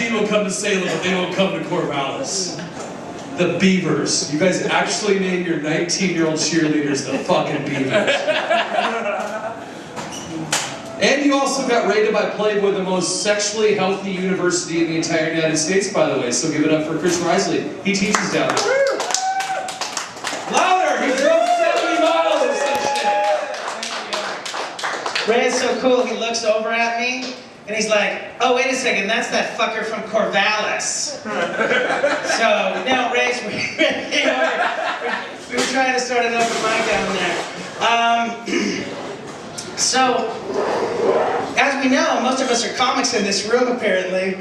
team will come to Salem, but they won't come to Corvallis. The Beavers. You guys actually named your 19-year-old cheerleaders the fucking Beavers. And you also got rated by Playboy the most sexually healthy university in the entire United States, by the way. So give it up for Chris Risley. He teaches down there. Louder! He drove 70 miles or some shit. Ray is so cool, he looks over at me, and he's like, oh, wait a second, that's that fucker from Corvallis. So, no, Ray's, we were trying to start an open mic down there. So, as we know, most of us are comics in this room, apparently.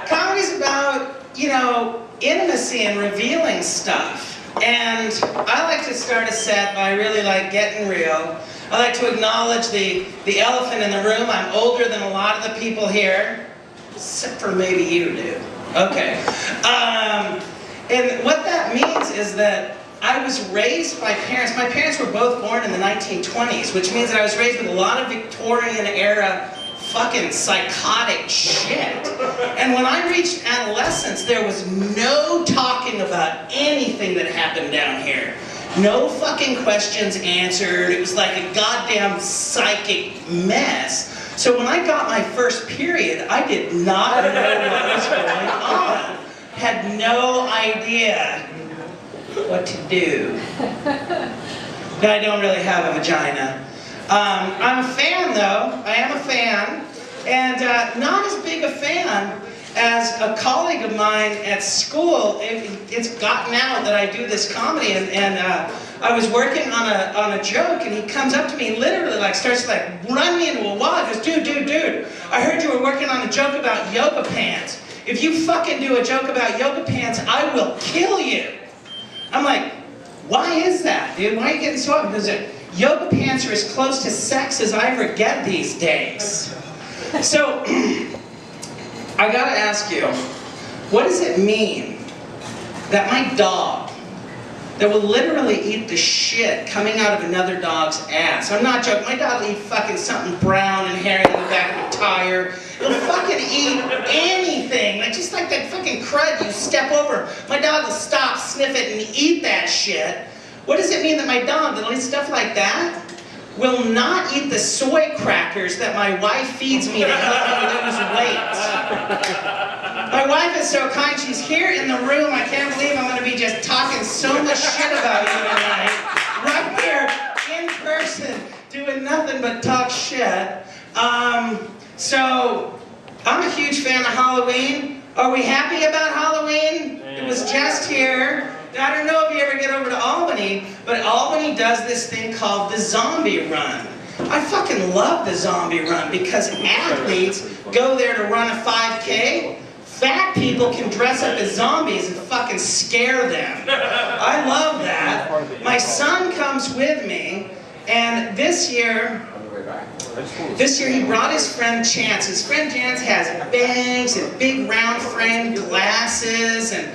Comedy's about, you know, intimacy and revealing stuff. And I like to start a set by really like getting real. I like to acknowledge the elephant in the room. I'm older than a lot of the people here, except for maybe you, dude. Okay. And what that means is that I was raised by parents. My parents were both born in the 1920s, which means that I was raised with a lot of Victorian era fucking psychotic shit. And when I reached adolescence, there was no talking about anything that happened down here. No fucking questions answered. It was like a goddamn psychic mess. So when I got my first period, I did not know what was going on. Had no idea what to do. I don't really have a vagina. I'm a fan though, I am a fan, and not as big a fan as a colleague of mine at school. It's gotten out that I do this comedy, and I was working on a joke, and he comes up to me and literally like starts to like run me into a wall. He goes, dude, I heard you were working on a joke about yoga pants. If you fucking do a joke about yoga pants, I will kill you. I'm like, why is that, dude? Why are you getting so up? Because yoga pants are as close to sex as I ever get these days. So, I gotta ask you, what does it mean that my dog, that will literally eat the shit coming out of another dog's ass? I'm not joking, my dog will eat fucking something brown and hairy in the back of a tire. It'll fucking eat anything, like just like that fucking crud you step over. My dog will stop, sniff it, and eat that shit. What does it mean that my dog that'll eat stuff like that will not eat the soy crackers that my wife feeds me to help me lose weight? My wife is so kind, she's here in the room. I can't believe I'm going to be just talking so much shit about you tonight. Right here, in person, doing nothing but talk shit. So, I'm a huge fan of Halloween. Are we happy about Halloween? It was just here. I don't know if you ever get over to Albany, but Albany does this thing called the zombie run. I fucking love the zombie run because athletes go there to run a 5K. Fat people can dress up as zombies and fucking scare them. I love that. My son comes with me, and this year he brought his friend Chance. His friend Chance has bangs and big round frame glasses, and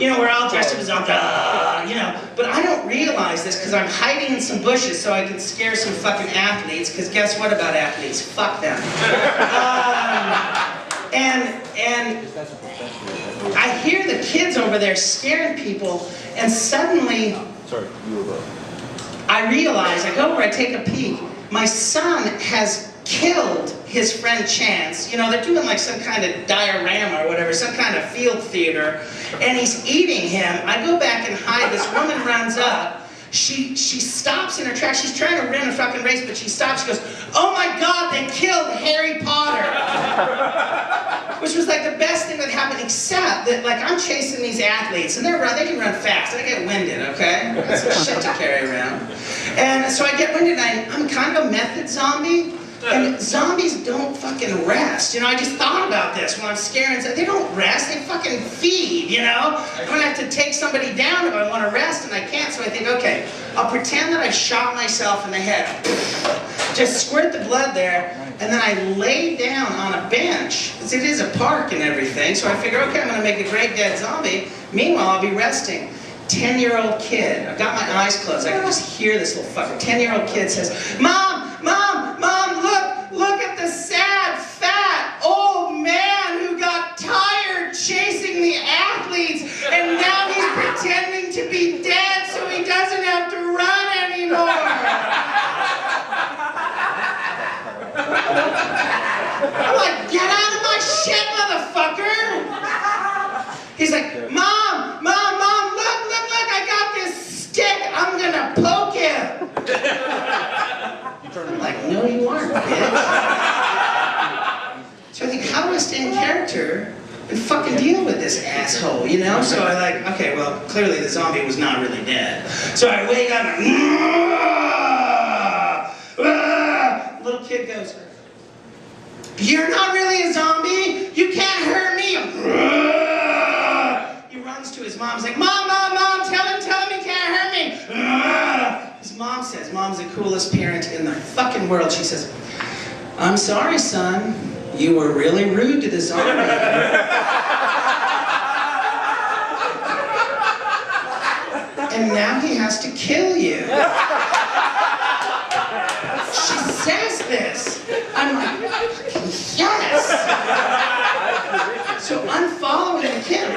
we're all dressed up as zombies, but I don't realize this because I'm hiding in some bushes so I can scare some fucking athletes, because guess what about athletes? Fuck them. And I hear the kids over there scaring people, and suddenly I realize, I go over, I take a peek. My son has killed his friend Chance. You know, they're doing like some kind of diorama or whatever, some kind of field theater, and he's eating him. I go back and hide. This woman runs up. She stops in her tracks. She's trying to run a fucking race, but she stops. She goes, "Oh my God, they killed Harry Potter!" Which was like the best thing that happened, except that like I'm chasing these athletes, and they can run fast. I get winded, okay? That's some shit to carry around. And so I get winded, and I'm kind of a method zombie. And zombies don't fucking rest. You know, I just thought about this when I'm scaring. They don't rest, they fucking feed, you know? I'm gonna have to take somebody down if I want to rest, and I can't, so I think, okay, I'll pretend that I shot myself in the head. Just squirt the blood there, and then I lay down on a bench, because it is a park and everything, so I figure, okay, I'm gonna make a great dead zombie. Meanwhile, I'll be resting. 10-year-old kid, I've got my eyes closed, I can just hear this little fucker. 10-year-old kid says, Mom, look at the sad, fat, old man No, you aren't, bitch. So I think, how do I stay in character and fucking deal with this asshole, you know? So I like, okay, well, clearly the zombie was not really dead. So I wake up and little kid goes, "You're not really a zombie. You can't hurt me." He runs to his mom. He's like, "Mom, Mom, Mom, tell him he can't hurt me." His mom says, mom's the coolest parent in the fucking world. She says, "I'm sorry, son. You were really rude to the zombie." And now he has to kill you. She says this. I'm like, yes! So I'm following the kid.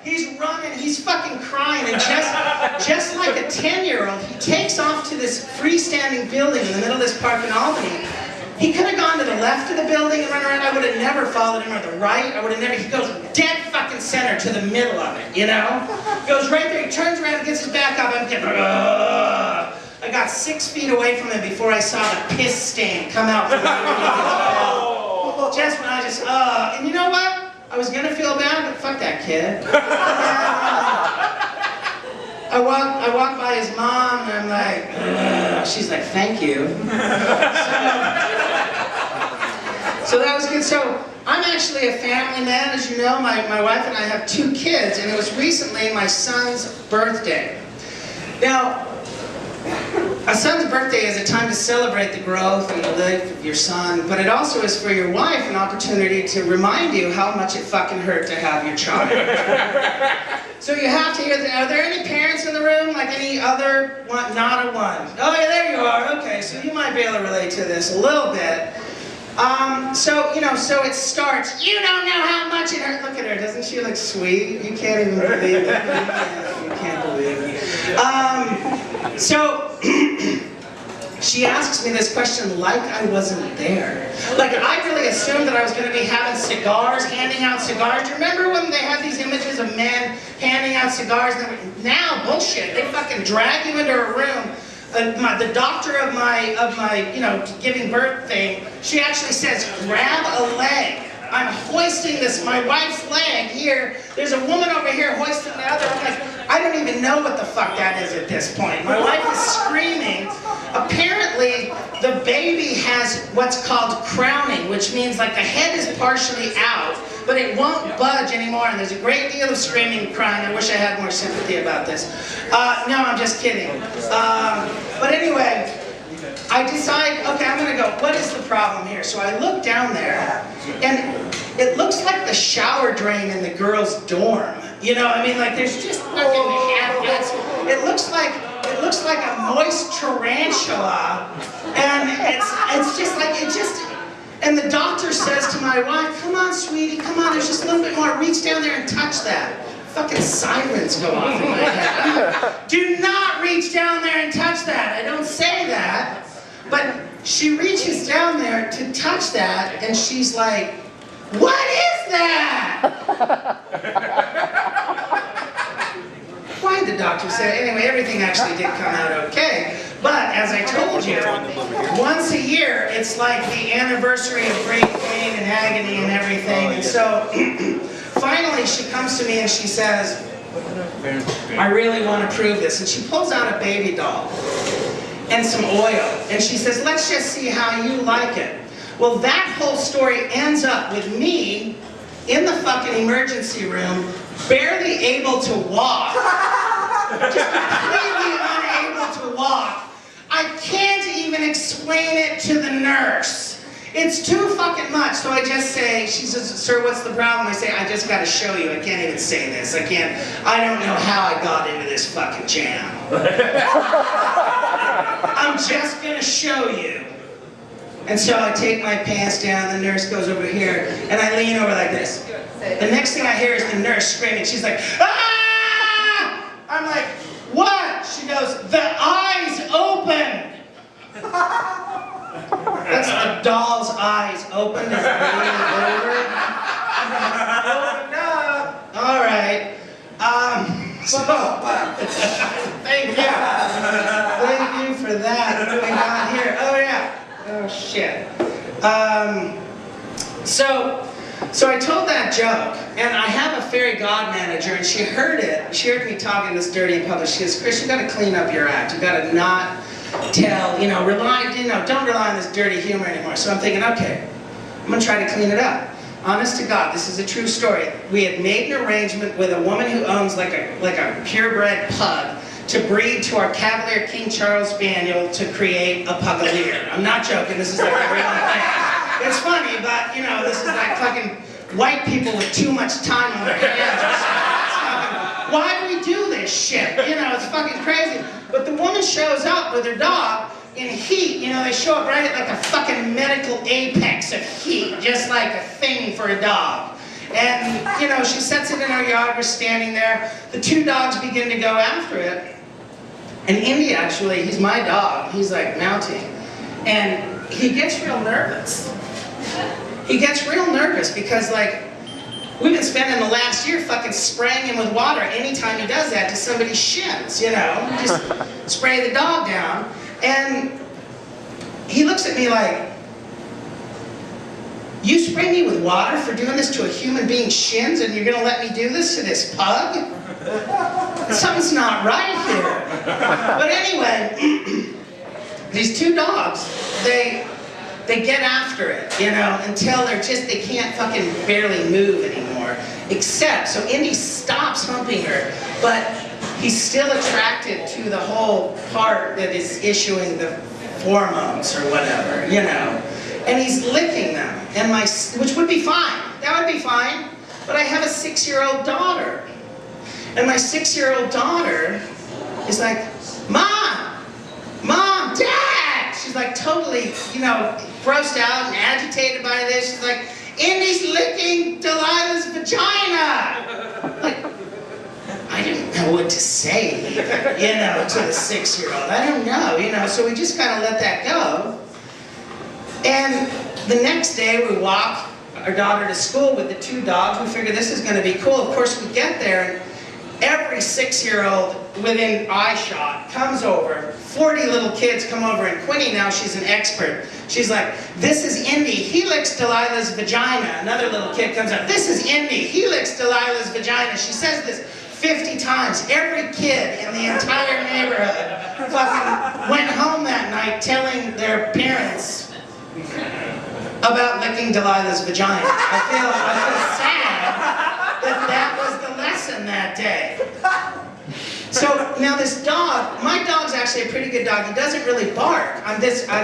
He's running, he's fucking crying, and just like a 10-year-old, he takes off to this freestanding building in the middle of this park in Albany. He could have gone to the left of the building and run around. I would have never followed him, or the right. I would have never. He goes dead fucking center to the middle of it, you know? Goes right there, he turns around and gets his back up. I'm getting, I got 6 feet away from him before I saw the piss stain come out from underneath his belt. Just when and you know what? I was gonna feel bad, but fuck that kid. I walk by his mom and I'm like, ugh. She's like, "Thank you." So that was good. So I'm actually a family man, as you know. My wife and I have 2 kids, and it was recently my son's birthday. Now, a son's birthday is a time to celebrate the growth and the life of your son, but it also is for your wife an opportunity to remind you how much it fucking hurt to have your child. So you have to hear, are there any parents in the room? Like any other one? Not a one. Oh yeah, there you are. Okay, so you might be able to relate to this a little bit. So it starts, "You don't know how much it hurt." Look at her, doesn't she look sweet? You can't even believe it. You can't believe it. So she asks me this question like I wasn't there. Like I really assumed that I was going to be having cigars, handing out cigars. Do you remember when they had these images of men handing out cigars? Now, bullshit, they fucking drag you into a room. The doctor of my giving birth thing, she actually says, "Grab a leg." I'm hoisting my wife's leg here. There's a woman over here hoisting the other. I'm like, I don't even know what the fuck that is at this point. My wife is screaming. Apparently, the baby has what's called crowning, which means like the head is partially out, but it won't budge anymore, and there's a great deal of screaming and crying. I wish I had more sympathy about this. No, I'm just kidding. But anyway, I decide, okay, I'm gonna go, what is the problem here? So I look down there, and it looks like the shower drain in the girls' dorm. You know, I mean, like there's just fucking half-nuts. It looks like a moist tarantula, and it's just like, and the doctor says to my wife, "Come on, sweetie, come on, there's just a little bit more. Reach down there and touch that." Fucking sirens go off in my head. Do not reach down there and touch that. I don't say that. But she reaches down there to touch that, and she's like, "What is that?" Why did the doctor say? Anyway, everything actually did come out okay. But as I told you, once a year, it's like the anniversary of great pain and agony and everything. And so finally she comes to me and she says, "I really want to prove this." And she pulls out a baby doll and some oil. And she says, "Let's just see how you like it." Well, that whole story ends up with me in the fucking emergency room, barely able to walk. Just completely unable to walk. I can't even explain it to the nurse. It's too fucking much. So I just say, she says, "Sir, what's the problem?" I say, "I just gotta show you. I can't even say this. I don't know how I got into this fucking jam. I'm just gonna show you." And so I take my pants down, the nurse goes over here, and I lean over like this. The next thing I hear is the nurse screaming. She's like, "Ah!" I'm like, "What?" She goes, "The eyes opened." That's the doll's eyes opened as they're leaning over. Opened up. All right. Thank you. Thank you for that. Thank God. shit. So I told that joke, and I have a fairy god manager, and she heard it. She heard me talking this dirty in public. She goes, Chris, you got to clean up your act. You got to not tell, don't rely on this dirty humor anymore. So I'm thinking, okay, I'm gonna try to clean it up. Honest to God, this is a true story. We had made an arrangement with a woman who owns like a purebred pug to breed to our Cavalier King Charles Spaniel to create a Pugalier. I'm not joking, this is like a real thing. It's funny, but this is like fucking white people with too much time on their hands or something. Why do we do this shit? It's fucking crazy. But the woman shows up with her dog in heat. They show up right at like a fucking medical apex of heat, just like a thing for a dog. And, she sets it in our yard, we're standing there. The two dogs begin to go after it. And Indy, actually, he's my dog. He's like mounting. And he gets real nervous. He gets real nervous because, like, we've been spending the last year fucking spraying him with water anytime he does that to somebody's shins, Just spray the dog down. And he looks at me like, you spray me with water for doing this to a human being's shins, and you're going to let me do this to this pug? Something's not right here. But anyway, these two dogs, they get after it, until they can't fucking barely move anymore. Except, so Indy stops humping her, but he's still attracted to the whole part that is issuing the hormones or whatever, And he's licking them, which would be fine. That would be fine. But I have a 6-year-old daughter. And my 6-year-old daughter is like, Mom, Dad! She's like totally, grossed out and agitated by this. She's like, Indy's licking Delilah's vagina! Like, I didn't know what to say, to the 6-year-old. I don't know, so we just kind of let that go. And the next day we walk our daughter to school with the two dogs. We figure this is going to be cool. Of course, we get there, and every 6-year-old within eye shot comes over. 40 little kids come over, and Quinny now, she's an expert. She's like, this is Indy, he licks Delilah's vagina. Another little kid comes up, this is Indy, he licks Delilah's vagina. She says this 50 times. Every kid in the entire neighborhood fucking went home that night telling their parents about licking Delilah's vagina. I feel sad that was the lesson that day. So now this dog, my dog's actually a pretty good dog. He doesn't really bark. I'm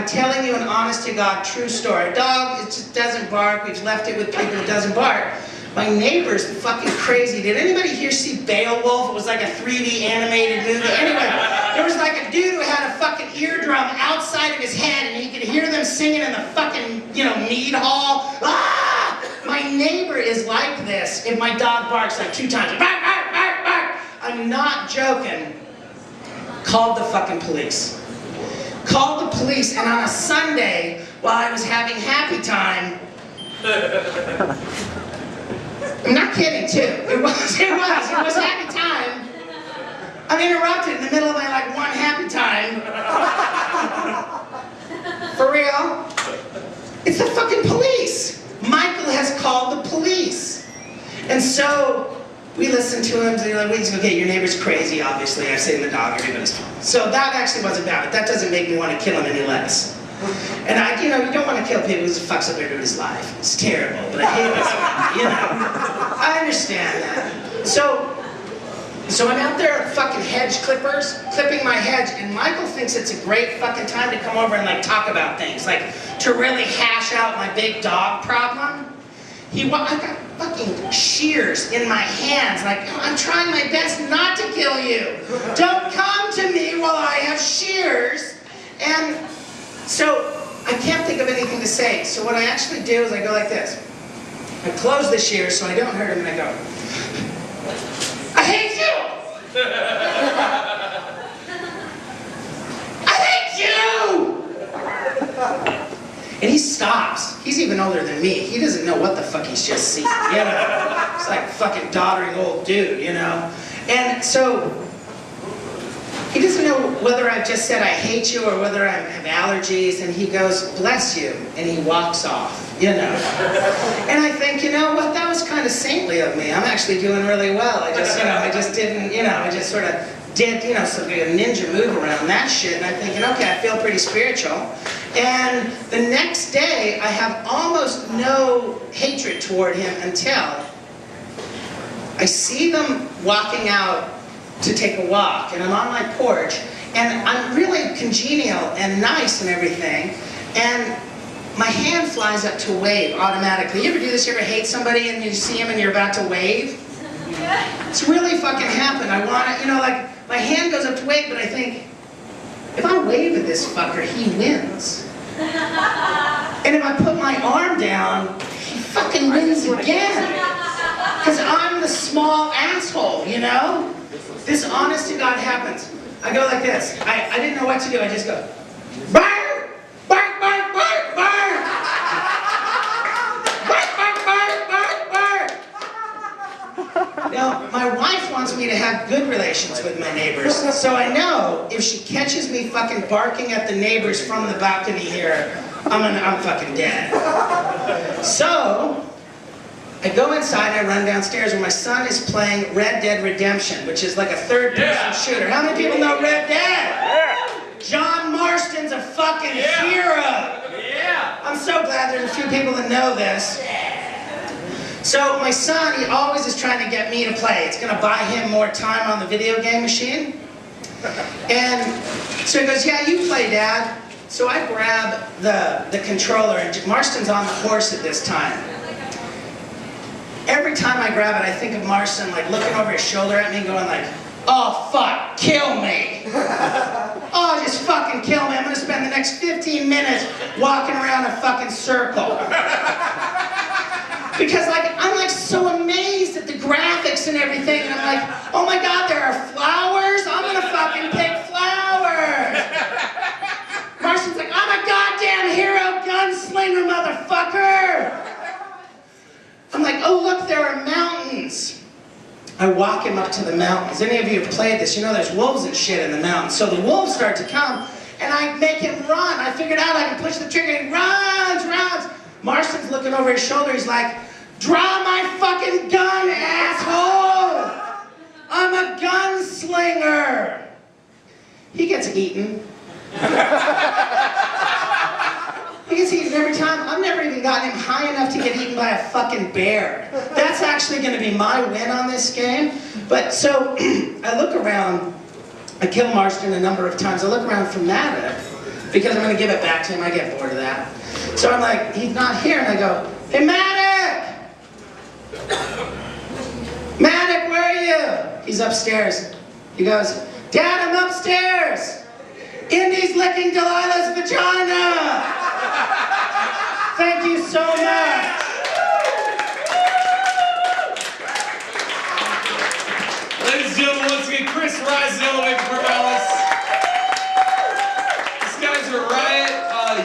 telling you an honest to God true story. A dog, it just doesn't bark. We've left it with people, it doesn't bark. My neighbor's fucking crazy. Did anybody here see Beowulf? It was like a 3D animated movie. Anyway, there was like a dude who had a fucking eardrum outside of his head, and you could hear them singing in the fucking, mead hall. Ah! My neighbor is like this if my dog barks like 2 times. Bark, bark, bark, bark. I'm not joking. Called the fucking police. Called the police, and on a Sunday, while I was having happy time, I'm not kidding, too. It was happy time. I'm interrupted in the middle of my, one happy time. For real. It's the fucking police. Michael has called the police. And so, we listen to him, they're like, wait, okay, your neighbor's crazy, obviously. I've seen the dog, everybody's fine. So that actually wasn't bad, but that doesn't make me want to kill him any less. And you don't want to kill people because it fucks up everybody's life. It's terrible, but I hate this one, I understand that. So I'm out there at fucking hedge clippers, clipping my hedge, and Michael thinks it's a great fucking time to come over and talk about things, to really hash out my big dog problem. I got fucking shears in my hands, I'm trying my best not to kill you. Don't come to me while I have shears. And so I can't think of anything to say. So what I actually do is I go like this. I close the shears so I don't hurt him, and I go, I hate you! I hate you! And he stops. He's even older than me. He doesn't know what the fuck he's just seen, It's like a fucking doddering old dude, And so He doesn't know whether I've just said I hate you or whether I have allergies, and he goes, bless you, and he walks off, you know. And I think, you know what, that was kind of saintly of me. I'm actually doing really well. I just didn't, I just sort of did, some ninja move around that shit, and I'm thinking, okay, I feel pretty spiritual. And the next day, I have almost no hatred toward him until I see them walking out to take a walk, and I'm on my porch, and I'm really congenial and nice and everything, and my hand flies up to wave automatically. You ever do this? You ever hate somebody and you see him and you're about to wave? It's really fucking happened. I want to, like, my hand goes up to wave, but I think, if I wave at this fucker, he wins. And if I put my arm down, he fucking wins again. Because I'm the small asshole, This honest to God happens. I go like this. I didn't know what to do. I just go, bark, bark, bark, bark, bark. Bark, bark, bark, bark, bark. Now, my wife wants me to have good relations with my neighbors. So I know if she catches me fucking barking at the neighbors from the balcony here, I'm fucking dead. So I go inside and I run downstairs where my son is playing Red Dead Redemption, which is like a third-person shooter. How many people know Red Dead? Yeah. John Marston's a fucking hero. Yeah. I'm so glad there's a few people that know this. So my son, he always is trying to get me to play. It's going to buy him more time on the video game machine. And so he goes, yeah, you play, Dad. So I grab the controller, and Marston's on the horse at this time. Every time I grab it, I think of Marston like looking over his shoulder at me going like, oh fuck, kill me. Oh, just fucking kill me. I'm gonna spend the next 15 minutes walking around a fucking circle. Because I'm like so amazed at the graphics and everything, and I'm like, oh my God, there are flowers? I'm gonna fucking pick flowers. Marston's like, I'm a goddamn hero gunslinger, motherfucker. I'm like, oh look, there are mountains. I walk him up to the mountains. Any of you have played this, there's wolves and shit in the mountains. So the wolves start to come, and I make him run. I figured out I can push the trigger, and he runs. Marston's looking over his shoulder, he's like, draw my fucking gun, asshole! I'm a gunslinger! He gets eaten. He gets eaten every time. I've never even gotten him high enough to get eaten by a fucking bear. That's actually going to be my win on this game. But so, I look around. I kill Marston a number of times. I look around for Maddox, because I'm going to give it back to him. I get bored of that. So I'm like, he's not here. And I go, hey, Maddox! Maddox, where are you? He's upstairs. He goes, Dad, I'm upstairs. Indy's licking Delilah's vagina. Thank you so much. Ladies and gentlemen, once again, Chris Rysdale, Wake Corvallis. This guy's a riot.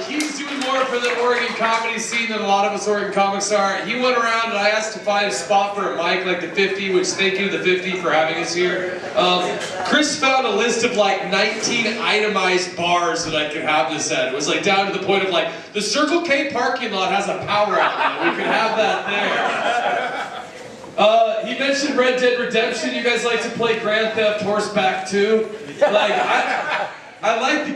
He's doing more for the Oregon comedy scene than a lot of us Oregon comics are. He went around and I asked to find a spot for a mic like the 50, which thank you, the 50, for having us here. Chris found a list of like 19 itemized bars that I could have this at. It was like down to the point of like, the Circle K parking lot has a power outlet. We could have that there. He mentioned Red Dead Redemption. You guys like to play Grand Theft Horseback too? Like, I like the